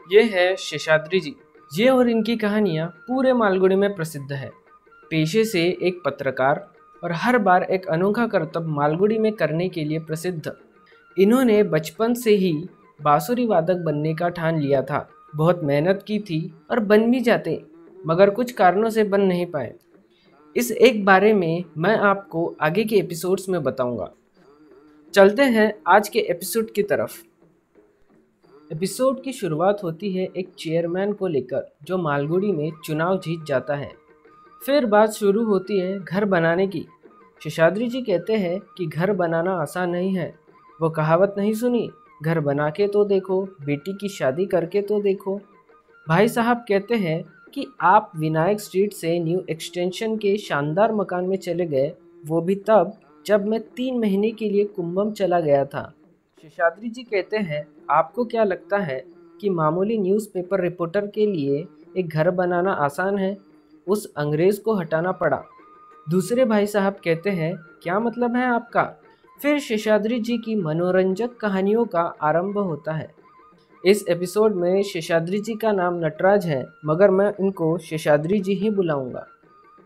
ये है शेषाद्री जी। ये और इनकी कहानियाँ पूरे मालगुडी में प्रसिद्ध है। पेशे से एक पत्रकार और हर बार एक अनोखा करतब मालगुडी में करने के लिए प्रसिद्ध। इन्होंने बचपन से ही बांसुरी वादक बनने का ठान लिया था। बहुत मेहनत की थी और बन भी जाते, मगर कुछ कारणों से बन नहीं पाए। इस एक बारे में मैं आपको आगे के एपिसोड्स में बताऊंगा। चलते हैं आज के एपिसोड की तरफ। एपिसोड की शुरुआत होती है एक चेयरमैन को लेकर जो मालगुडी में चुनाव जीत जाता है। फिर बात शुरू होती है घर बनाने की। शेषाद्री जी कहते हैं कि घर बनाना आसान नहीं है। वो कहावत नहीं सुनी, घर बना के तो देखो, बेटी की शादी करके तो देखो। भाई साहब कहते हैं कि आप विनायक स्ट्रीट से न्यू एक्सटेंशन के शानदार मकान में चले गए, वो भी तब जब मैं 3 महीने के लिए कुंभम चला गया था। शेषाद्री जी कहते हैं, आपको क्या लगता है कि मामूली न्यूज़पेपर रिपोर्टर के लिए एक घर बनाना आसान है? उस अंग्रेज़ को हटाना पड़ा। दूसरे भाई साहब कहते हैं, क्या मतलब है आपका? फिर शेषाद्री जी की मनोरंजक कहानियों का आरंभ होता है। इस एपिसोड में शेषाद्री जी का नाम नटराज है, मगर मैं उनको शेषाद्री जी ही बुलाऊंगा।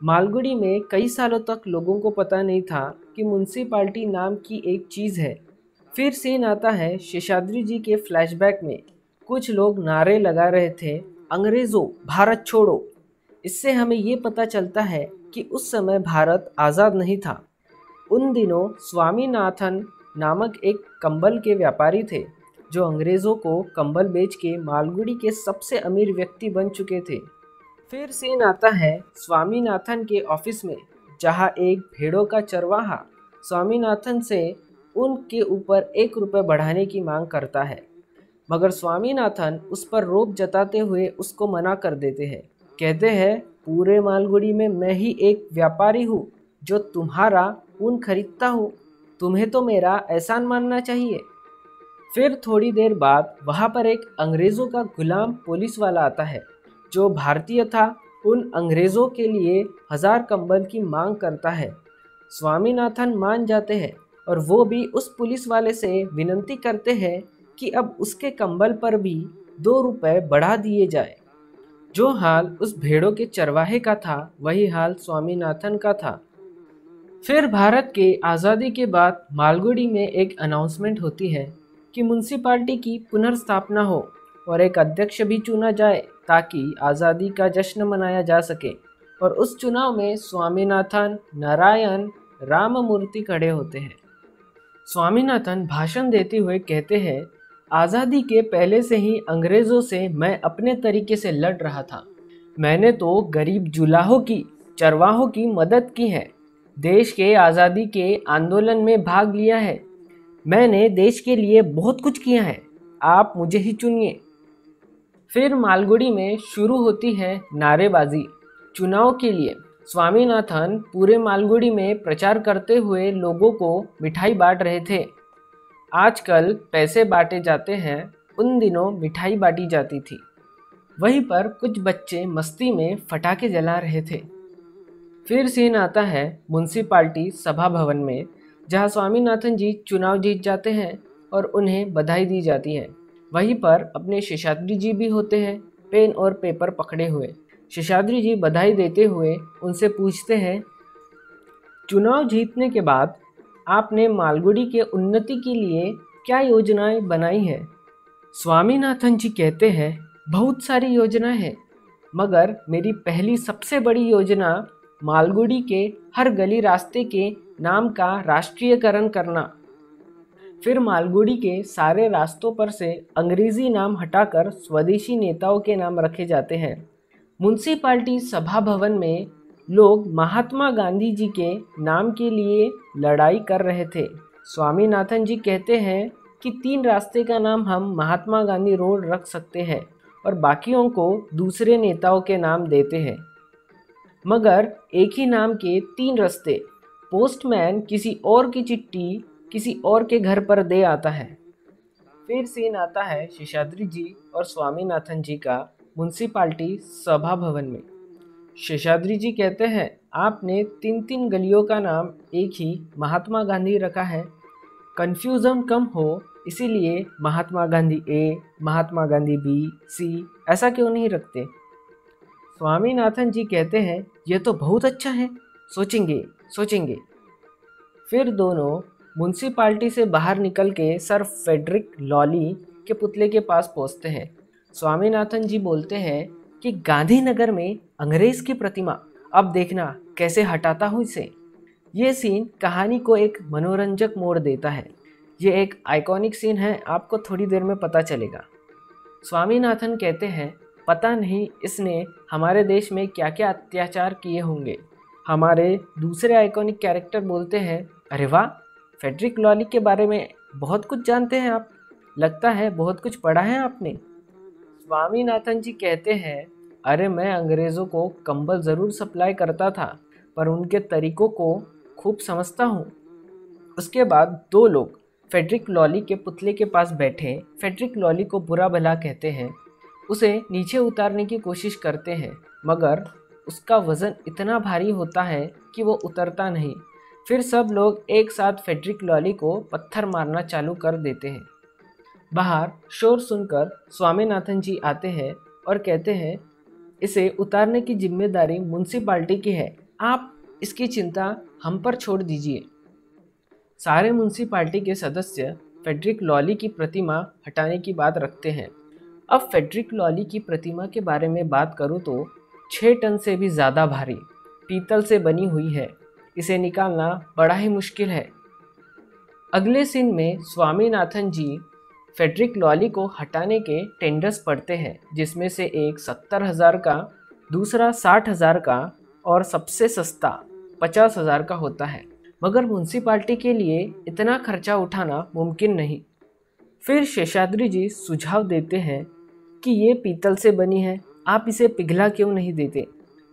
मालगुडी में कई सालों तक लोगों को पता नहीं था कि म्युनिसिपैलिटी नाम की एक चीज़ है। फिर सीन आता है शेषाद्री जी के फ्लैशबैक में। कुछ लोग नारे लगा रहे थे, अंग्रेज़ों भारत छोड़ो। इससे हमें ये पता चलता है कि उस समय भारत आज़ाद नहीं था। उन दिनों स्वामीनाथन नामक एक कंबल के व्यापारी थे जो अंग्रेज़ों को कंबल बेच के मालगुडी के सबसे अमीर व्यक्ति बन चुके थे। फिर सीन आता है स्वामीनाथन के ऑफिस में, जहां एक भेड़ों का चरवाहा स्वामीनाथन से उनके ऊपर 1 रुपये बढ़ाने की मांग करता है, मगर स्वामीनाथन उस पर रोब जताते हुए उसको मना कर देते हैं। कहते हैं, पूरे मालगुडी में मैं ही एक व्यापारी हूँ जो तुम्हारा ऊन खरीदता हूँ, तुम्हें तो मेरा एहसान मानना चाहिए। फिर थोड़ी देर बाद वहाँ पर एक अंग्रेज़ों का गुलाम पुलिस वाला आता है जो भारतीय था। उन अंग्रेज़ों के लिए 1000 कंबल की मांग करता है। स्वामीनाथन मान जाते हैं और वो भी उस पुलिस वाले से विनती करते हैं कि अब उसके कंबल पर भी 2 रुपये बढ़ा दिए जाए। जो हाल उस भेड़ों के चरवाहे का था, वही हाल स्वामीनाथन का था। फिर भारत के आज़ादी के बाद मालगुडी में एक अनाउंसमेंट होती है कि म्युनिसिपैलिटी की पुनर्स्थापना हो और एक अध्यक्ष भी चुना जाए ताकि आज़ादी का जश्न मनाया जा सके। और उस चुनाव में स्वामीनाथन, नारायण, राममूर्ति खड़े होते हैं। स्वामीनाथन भाषण देते हुए कहते हैं, आज़ादी के पहले से ही अंग्रेज़ों से मैं अपने तरीके से लड़ रहा था। मैंने तो गरीब जुलाहों की, चरवाहों की मदद की है। देश के आज़ादी के आंदोलन में भाग लिया है। मैंने देश के लिए बहुत कुछ किया है। आप मुझे ही चुनिए। फिर मालगुडी में शुरू होती है नारेबाजी चुनाव के लिए। स्वामीनाथन पूरे मालगुडी में प्रचार करते हुए लोगों को मिठाई बांट रहे थे। आजकल पैसे बांटे जाते हैं, उन दिनों मिठाई बांटी जाती थी। वहीं पर कुछ बच्चे मस्ती में पटाखे जला रहे थे। फिर सीन आता है म्युनिसिपैलिटी सभा भवन में, जहां स्वामीनाथन जी चुनाव जीत जाते हैं और उन्हें बधाई दी जाती है। वहीं पर अपने शेषाद्री जी भी होते हैं, पेन और पेपर पकड़े हुए। शेषाद्री जी बधाई देते हुए उनसे पूछते हैं, चुनाव जीतने के बाद आपने मालगुडी के उन्नति के लिए क्या योजनाएं बनाई हैं? स्वामीनाथन जी कहते हैं, बहुत सारी योजनाएं हैं, मगर मेरी पहली सबसे बड़ी योजना मालगुडी के हर गली रास्ते के नाम का राष्ट्रीयकरण करना। फिर मालगुडी के सारे रास्तों पर से अंग्रेजी नाम हटाकर स्वदेशी नेताओं के नाम रखे जाते हैं। म्युनिसिपैलिटी सभा भवन में लोग महात्मा गांधी जी के नाम के लिए लड़ाई कर रहे थे। स्वामीनाथन जी कहते हैं कि 3 रास्ते का नाम हम महात्मा गांधी रोड रख सकते हैं और बाकियों को दूसरे नेताओं के नाम देते हैं, मगर एक ही नाम के 3 रास्ते। पोस्टमैन किसी और की चिट्ठी किसी और के घर पर दे आता है। फिर सीन आता है शेषाद्री जी और स्वामीनाथन जी का म्युनिसिपैलिटी सभा भवन में। शेषाद्री जी कहते हैं, आपने 3 गलियों का नाम एक ही महात्मा गांधी रखा है। कन्फ्यूज़न कम हो इसीलिए महात्मा गांधी ए, महात्मा गांधी बी, सी ऐसा क्यों नहीं रखते? स्वामीनाथन जी कहते हैं, यह तो बहुत अच्छा है, सोचेंगे सोचेंगे। फिर दोनों म्युनिसिपालिटी से बाहर निकल के सर फेडरिक लॉली के पुतले के पास पहुंचते हैं। स्वामीनाथन जी बोलते हैं कि गांधीनगर में अंग्रेज की प्रतिमा, अब देखना कैसे हटाता हूँ इसे। ये सीन कहानी को एक मनोरंजक मोड़ देता है। ये एक आइकॉनिक सीन है, आपको थोड़ी देर में पता चलेगा। स्वामीनाथन कहते हैं, पता नहीं इसने हमारे देश में क्या क्या अत्याचार किए होंगे। हमारे दूसरे आइकॉनिक कैरेक्टर बोलते हैं, अरे वाह, फेडरिक लॉली के बारे में बहुत कुछ जानते हैं आप, लगता है बहुत कुछ पढ़ा है आपने। स्वामीनाथन जी कहते हैं, अरे मैं अंग्रेज़ों को कंबल ज़रूर सप्लाई करता था, पर उनके तरीकों को खूब समझता हूँ। उसके बाद दो लोग फेडरिक लॉली के पुतले के पास बैठे फेडरिक लॉली को बुरा भला कहते हैं, उसे नीचे उतारने की कोशिश करते हैं, मगर उसका वज़न इतना भारी होता है कि वो उतरता नहीं। फिर सब लोग एक साथ फेडरिक लॉली को पत्थर मारना चालू कर देते हैं। बाहर शोर सुनकर स्वामीनाथन जी आते हैं और कहते हैं, इसे उतारने की जिम्मेदारी म्युनिसिपालिटी की है, आप इसकी चिंता हम पर छोड़ दीजिए। सारे म्युनिसिपालिटी के सदस्य फेडरिक लॉली की प्रतिमा हटाने की बात रखते हैं। अब फेडरिक लॉली की प्रतिमा के बारे में बात करूँ तो 6 टन से भी ज़्यादा भारी पीतल से बनी हुई है। इसे निकालना बड़ा ही मुश्किल है। अगले सीन में स्वामीनाथन जी फेडरिक लॉली को हटाने के टेंडर्स पढ़ते हैं, जिसमें से एक 70,000 का, दूसरा 60,000 का और सबसे सस्ता 50,000 का होता है। मगर म्युनिसिपालिटी के लिए इतना खर्चा उठाना मुमकिन नहीं। फिर शेषाद्री जी सुझाव देते हैं कि ये पीतल से बनी है, आप इसे पिघला क्यों नहीं देते?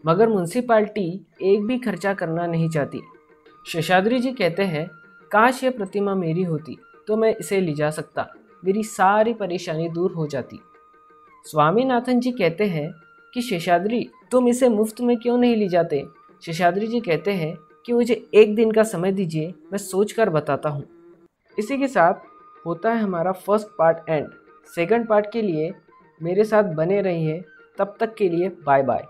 मगर म्युनिसिपालिटी एक भी खर्चा करना नहीं चाहती। शेषाद्री जी कहते हैं, काश ये प्रतिमा मेरी होती तो मैं इसे ले जा सकता, मेरी सारी परेशानी दूर हो जाती। स्वामीनाथन जी कहते हैं कि शेषाद्री, तुम इसे मुफ्त में क्यों नहीं ले जाते? शेषाद्री जी कहते हैं कि मुझे एक दिन का समय दीजिए, मैं सोच कर बताता हूँ। इसी के साथ होता है हमारा first part and. Second part के लिए मेरे साथ बने रहिए। तब तक के लिए बाय बाय।